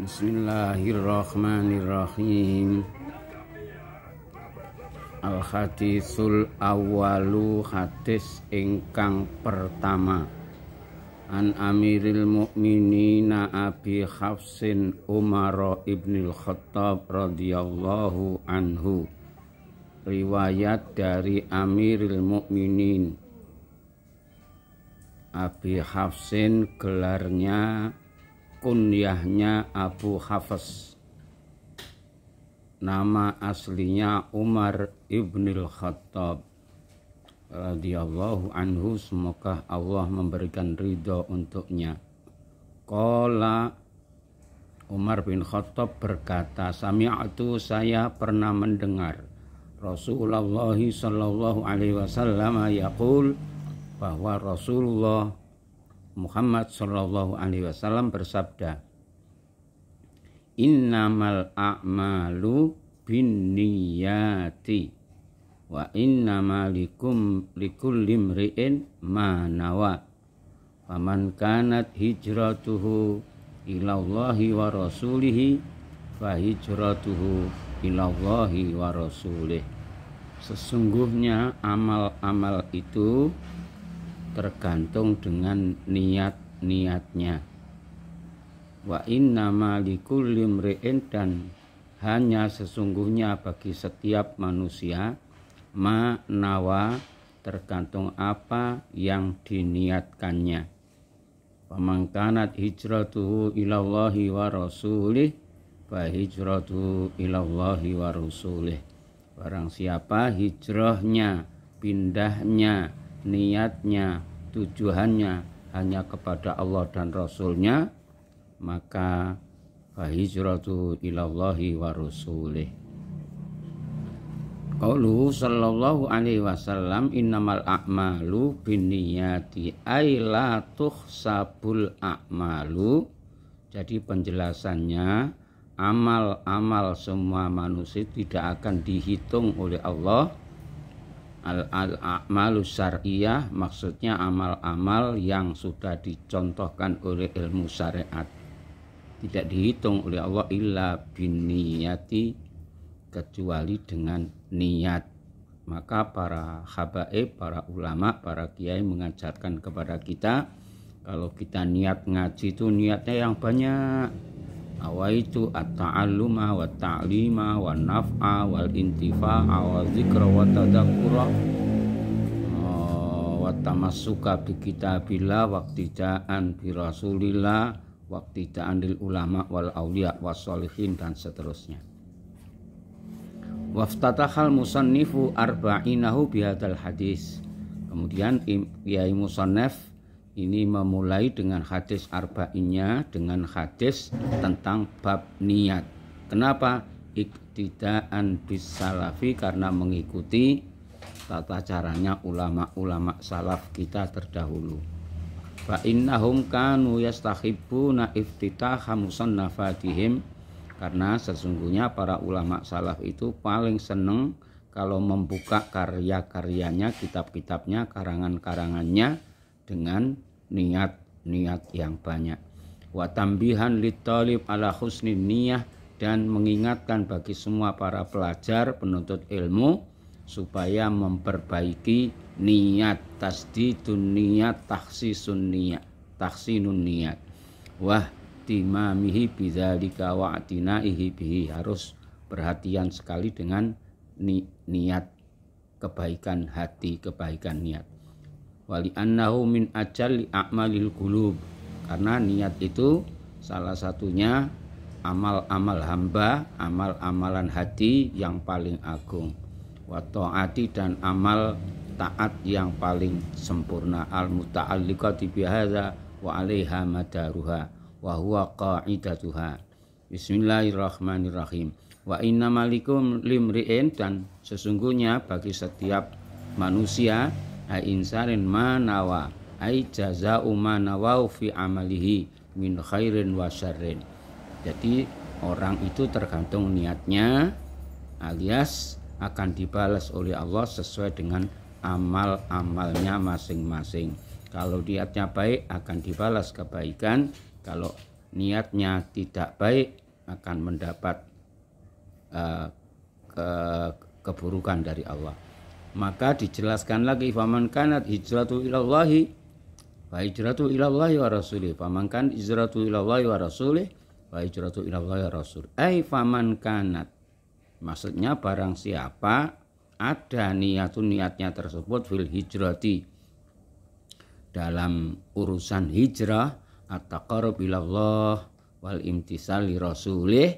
Bismillahirrahmanirrahim. Al-haditsul awwalu, hadis ingkang pertama. An Amiril Mukminina Abi Hafsin Umar ibnil Khattab radhiyallahu anhu. Riwayat dari Amiril Mukminin Abi Hafsin, gelarnya kunyahnya Abu Hafs, nama aslinya Umar ibnil Khattab radhiyallahu anhu, semoga Allah memberikan ridho untuknya. Qala, Umar bin Khattab berkata, sami'tu, saya pernah mendengar Rasulullah sallallahu alaihi wasallam yaqul, bahwa Rasulullah Muhammad sallallahu alaihi wasallam bersabda, innamal a'malu binniyati wa innamal likulli imri'in ma nawa, faman kanat hijratuhu ilallahi wa rasulihi fa hijratuhu ilallahi wa rasulih. Sesungguhnya amal-amal itu tergantung dengan niat-niatnya. Wa innama likulli imri'in, dan hanya sesungguhnya bagi setiap manusia, ma nawa, tergantung apa yang diniatkannya. Faman kanat hijratuhu ilallahi wa rasulih fa hijratuhu ilallahi wa rasulih. Barang siapa hijrahnya, pindahnya, niatnya, tujuannya hanya kepada Allah dan Rasulnya, maka fahijratu ilallahi wa rasulih. Qauluhu sallallahu alaihi wasallam, innamal a'malu binniyati ay la tuhsabul a'malu. Jadi penjelasannya, amal-amal semua manusia tidak akan dihitung oleh Allah. Al-a'malu syar'iyah, maksudnya amal-amal yang sudah dicontohkan oleh ilmu syariat, tidak dihitung oleh Allah illa binniyati, kecuali dengan niat. Maka para habaib, para ulama, para kiai mengajarkan kepada kita, kalau kita niat ngaji itu niatnya yang banyak. Awaitu at-ta'alluma wa ta'lima wa naf'a wal intifa'a wa zikra wa tadakkura wa tamassuka bi kitabillah wa iqtida'an bi rasulillah wa iqtida'an lil ulama wal awliya was sholihin, dan seterusnya. Waftatahal musannifu arba'inahu bihadzal hadis. Kemudian Kiai Musannaf ini memulai dengan hadis arba'innya dengan hadis tentang bab niat. Kenapa? Iktidaan bis salafi, karena mengikuti tata caranya ulama-ulama salaf kita terdahulu. Fa innahum kanu yastahibbuna iftitaha musannafatihim, karena sesungguhnya para ulama salaf itu paling senang kalau membuka karya-karyanya, kitab-kitabnya, karangan-karangannya dengan niat-niat yang banyak. Wa tambihan litalib ala husnin niyah, dan mengingatkan bagi semua para pelajar penuntut ilmu supaya memperbaiki niat, tasdidun niat, tahsinun niat. Wah timamihi bidzalika wa atinaihi bihi, harus perhatian sekali dengan niat, kebaikan hati, kebaikan niat. Wali annahu min ajalli a'malil qulub, karena niat itu salah satunya amal-amal hamba, amal-amalan hati yang paling agung. Wa ta'ati, dan amal taat yang paling sempurna. Al muta'alliqati bihadza wa 'alaiha madaruha wa huwa qa'idatuha. Bismillahirrahmanirrahim. Wa innamalikum limri'in, dan sesungguhnya bagi setiap manusia, insarin manawa, ai jaza'u manawau fi amalihi min khairin wa syarrin. Jadi orang itu tergantung niatnya, alias akan dibalas oleh Allah sesuai dengan amal-amalnya masing-masing. Kalau niatnya baik akan dibalas kebaikan, kalau niatnya tidak baik akan mendapat keburukan dari Allah. Maka dijelaskan lagi, faman kanat hijratu ilallahi wa hijratu ilallahi wa rasulih, faman kanat hijratu ilallahi wa rasulih wa hijratu ilallahi wa rasulih. Faman kanat, maksudnya barang siapa ada niatnya tersebut fil hijrati, dalam urusan hijrah, at-taqarrub ilallah wal imtisal li rasulih,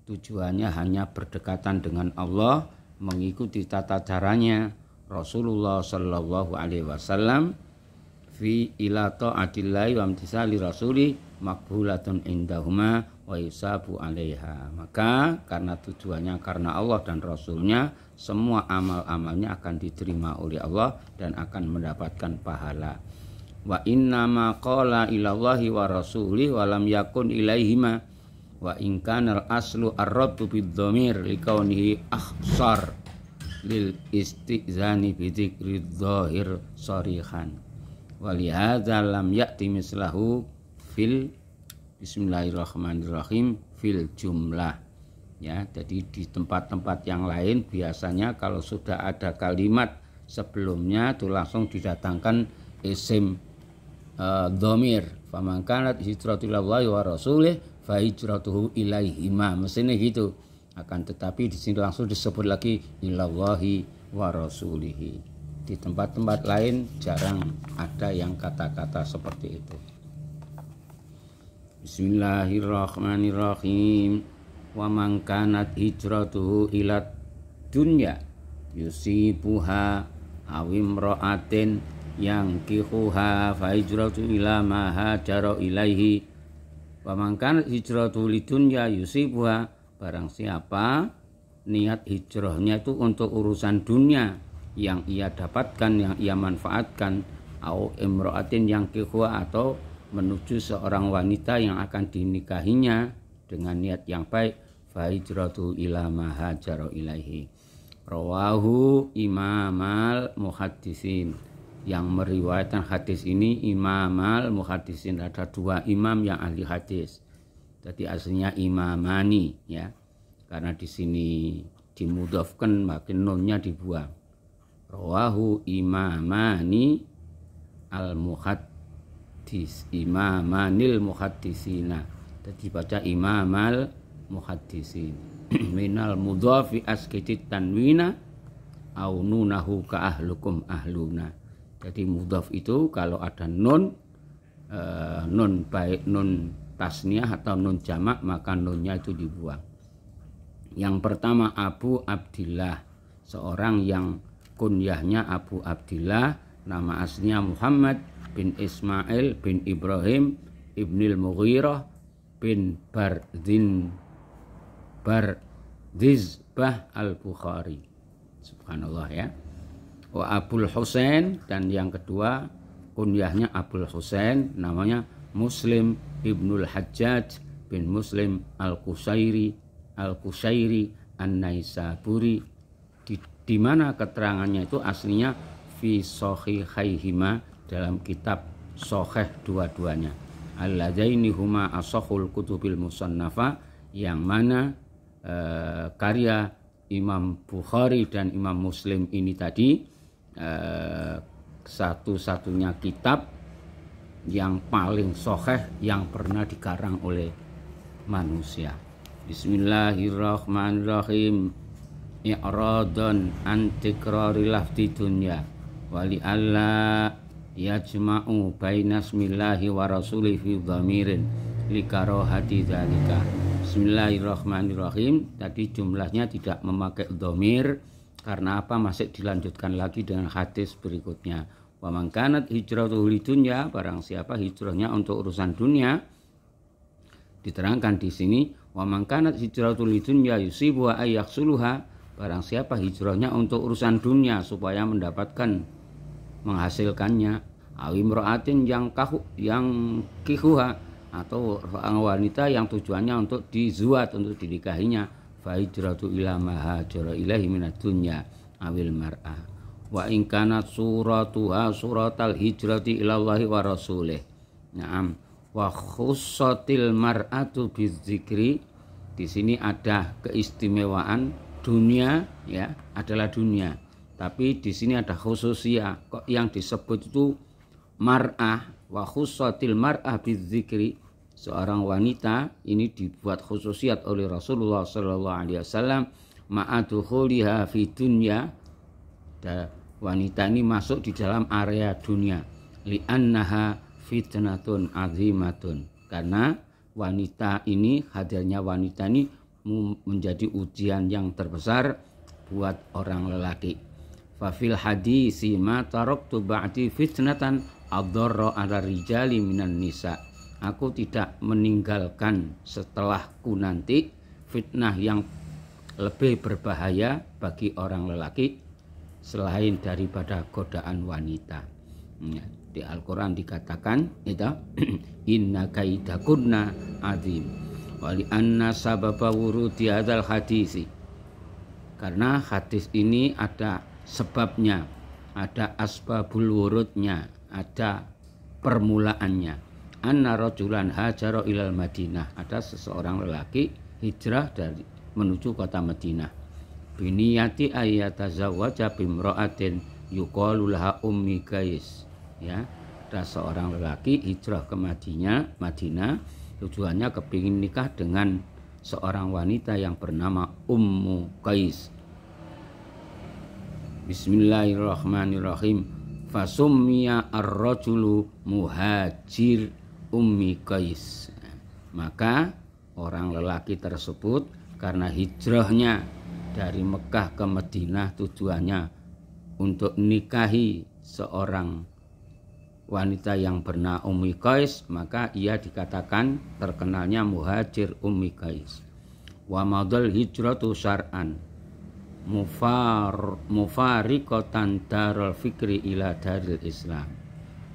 tujuannya hanya berdekatan dengan Allah, mengikuti tata caranya Rasulullah sallallahu alaihi wasallam, fi ila ta'atillahi wa imtisali rasuli maqbulatun indahuma wa yusabu alaiha. Maka karena tujuannya karena Allah dan Rasulnya, semua amal-amalnya akan diterima oleh Allah dan akan mendapatkan pahala. Wa inna ma qala ilallahi wa rasuli wa lam yakun ilaihima wa in kana al-aslu ar-rabtu bid-dhamir likaunihi akhsar lil istizani bi dzikri dzahir sharihan wa li hadza lam ya'ti mislahu fil bismillahirrahmanirrahim fil jumlah. Ya, jadi di tempat-tempat yang lain biasanya kalau sudah ada kalimat sebelumnya itu langsung didatangkan isim dhamir, faman kanat hijratu ilallahi wa rasulih fa hijratuhu ilaihima, mestinya gitu. Akan tetapi di sini langsung disebut lagi ilallahi wa rasulihi. Di tempat-tempat lain jarang ada yang kata-kata seperti itu. Bismillahirrahmanirrahim. Wa man kanat hijratuhu ila dunya yusibuha awim ra'atin yang kihuha fa hijratu ila ma hajara ilaihi. Wa man kanat hijratuhu lidunya yusibuha, barang siapa niat hijrahnya itu untuk urusan dunia yang ia dapatkan, yang ia manfaatkan, au imra'atin yang kihuha, atau menuju seorang wanita yang akan dinikahinya dengan niat yang baik, fa hijratu ila ma hajara ilaihi. Rawahu imamal muhaddisin. Yang meriwayatkan hadis ini imamal muhaddisin, ada dua imam yang ahli hadis. Jadi aslinya imamani, ya. Karena di sini dimudhafkan maka nunnya dibuang. Rawahu imamani al muhaddis, imamanil muhaddisina. Jadi baca imamal muhaddisin. Minal mudhafi askitit tanwina au nunahu ka ahlukum ahluna. Jadi mudhaf itu kalau ada nun baik nun tasniah atau nun jamak, maka nunnya itu dibuang. Yang pertama Abu Abdillah, seorang yang kunyahnya Abu Abdillah, nama aslinya Muhammad bin Ismail bin Ibrahim ibnil Mughirah bin Bardizbah al-Bukhari. Subhanallah, ya. Wa Abul Husain, dan yang kedua kunyahnya Abul Husain, namanya Muslim ibnul Hajjaj bin Muslim al-Qusairi an-Naisaburi, di mana keterangannya itu aslinya fi sahihaihima, dalam kitab sahih dua-duanya, alladaini huma asahul kutubil musannafa, yang mana karya Imam Bukhari dan Imam Muslim ini tadi satu-satunya kitab yang paling sahih yang pernah dikarang oleh manusia. Bismillahirrahmanirrahim. I'radan an tikrari lafzi dunya wali alla yajma'u baina bismillahi wa rasuli fi dhamirin likarahati dzalika. Bismillahirrahmanirrahim. Tadi jumlahnya tidak memakai dhamir. Karena apa? Masih dilanjutkan lagi dengan hadis berikutnya. Wa man kanat hijratuhu lidunya, barang siapa hijrahnya untuk urusan dunia. Diterangkan di sini, wa man kanat hijratuhu lidunya yusibuha ay yakhsuluha, barang siapa hijrahnya untuk urusan dunia supaya mendapatkan menghasilkannya, awim ra'atin yang kihuha, atau seorang wanita yang tujuannya untuk dizuat, untuk dinikahinya, fa hijratu ila ma hajara ilaihi minad dunya awil mar'ah. Wa in kanat suratuha suratal hijrati ilallahi wa rasulih. Naam, Wa khussatil mar'atu bidzikri, di sini ada keistimewaan dunia ya, adalah dunia. Tapi di sini ada khususia, kok yang disebut itu mar'ah. Wa khussatil mar'ah bidzikri, seorang wanita ini dibuat khususiat oleh Rasulullah sallallahu alaihi wasallam ma'adukhuliha fi dunya. Wanita ini masuk di dalam area dunia, li'annaha fitnatun azimatun, karena wanita ini, hadirnya wanita ini menjadi ujian yang terbesar buat orang lelaki. Fa fil hadisi ma taraktu ba'di fitnatan adharra 'ala rijali minan nisa, aku tidak meninggalkan setelahku nanti fitnah yang lebih berbahaya bagi orang lelaki selain daripada godaan wanita. Di Al-Quran dikatakan itu inna kaidakunna azim wali anna sababa wurudi hadzal hadisi, karena hadis ini ada sebabnya, ada asbabul wurudnya, ada permulaannya. Anna rajulan hajara ilal Madinah, ada seseorang lelaki hijrah dari menuju kota Madinah. Biniyati ayyatazawwaja bimra'atin yuqalu laha ummi Qais. Ya, ada seorang lelaki hijrah ke Madinah, tujuannya kepingin nikah dengan seorang wanita yang bernama Ummu Qais. Bismillahirrahmanirrahim. Fasummiya ar-rajulu muhajir Ummi Qais. Maka orang lelaki tersebut karena hijrahnya dari Mekah ke Madinah tujuannya untuk nikahi seorang wanita yang bernama Ummi Qais, maka ia dikatakan terkenalnya muhajir Ummi Qais. Wa madal hijratu syar'an mufariqatan darul fikri ila daril Islam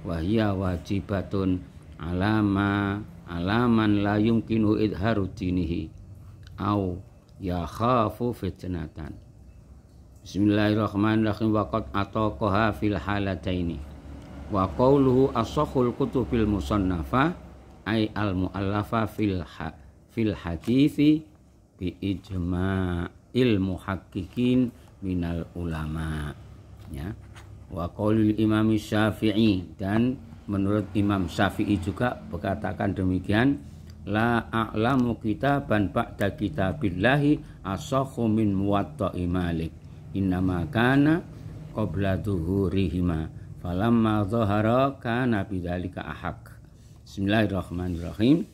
wa hiya wajibatun alaman la yumkinu idharu dinihi au ya khafu fitnatan. Bismillahirrahmanirrahim. Waqad ataqaha fil halataini wa qawluhu asahul kutubil musannafa ay al muallafa fil hadithi bi ijma'il muhaqqiqin minal ulama, ya. Wa qaulul Imam Syafi'i, dan menurut Imam Syafi'i juga berkatakan demikian, la a'lamu kitaban ba'da kitabillahi asahhu min muwatta'i Malik innama kana qabla dhuhurihima falamma dhahara kana bidzalika ahaq. Bismillahirrahmanirrahim.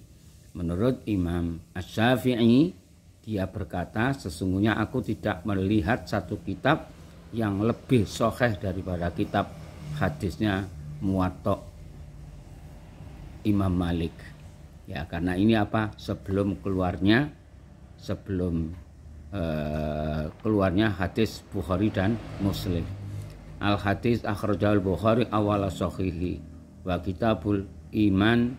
Menurut Imam Asy-Syafi'i, dia berkata, sesungguhnya aku tidak melihat satu kitab yang lebih sahih daripada kitab hadisnya Muwatta Imam Malik. Ya, karena ini apa? Sebelum keluarnya hadis Bukhari dan Muslim. Al hadis akhrajal Bukhari awal sahihi wa kitabul iman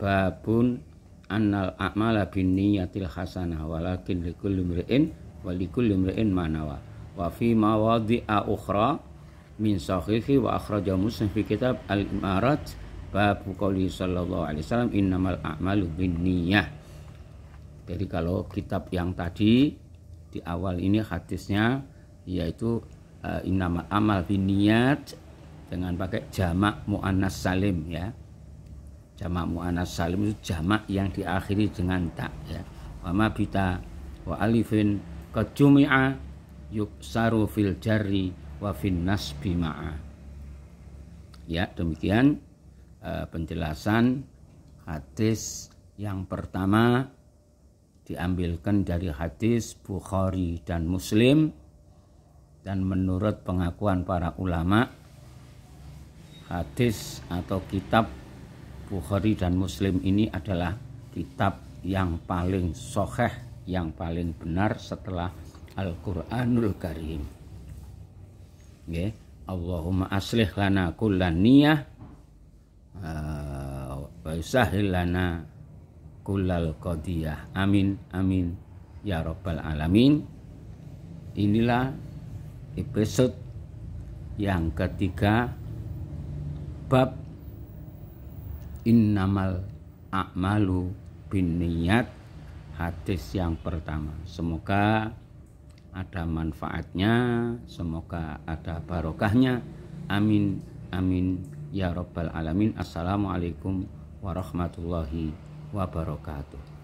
babun annal a'mala binniyatil hasanah walakin likulli imri'in ma nawa wa fi mawadhi'a ukhra min sahihi wa akhraja Muslim fi kitab al-imarat bab qouli sallallahu alaihi wasallam innamal a'malu binniyah. Jadi kalau kitab yang tadi di awal ini hadisnya yaitu innamal amal binniyat dengan pakai jamak muannas salim, ya. Jamak muannas salim itu jamak yang diakhiri dengan ta, ya. Wa ma bita wa alifin kajumi'a yuksaru fil jarri wa fin nasbi ma'a. Ya, demikian penjelasan hadis yang pertama diambilkan dari hadis Bukhari dan Muslim, dan menurut pengakuan para ulama hadis atau kitab Bukhari dan Muslim ini adalah kitab yang paling sahih, yang paling benar setelah Al-Qur'anul Karim. Okay. Allahumma aslih lana kullan niyah wa yusahhil lana kullal qadiyah. Amin amin ya rabbal alamin. Inilah episode yang ketiga bab Innamal a'malu binniyat, hadis yang pertama. Semoga ada manfaatnya, semoga ada barokahnya. Amin amin ya rabbal alamin. Assalamualaikum warahmatullahi wabarakatuh.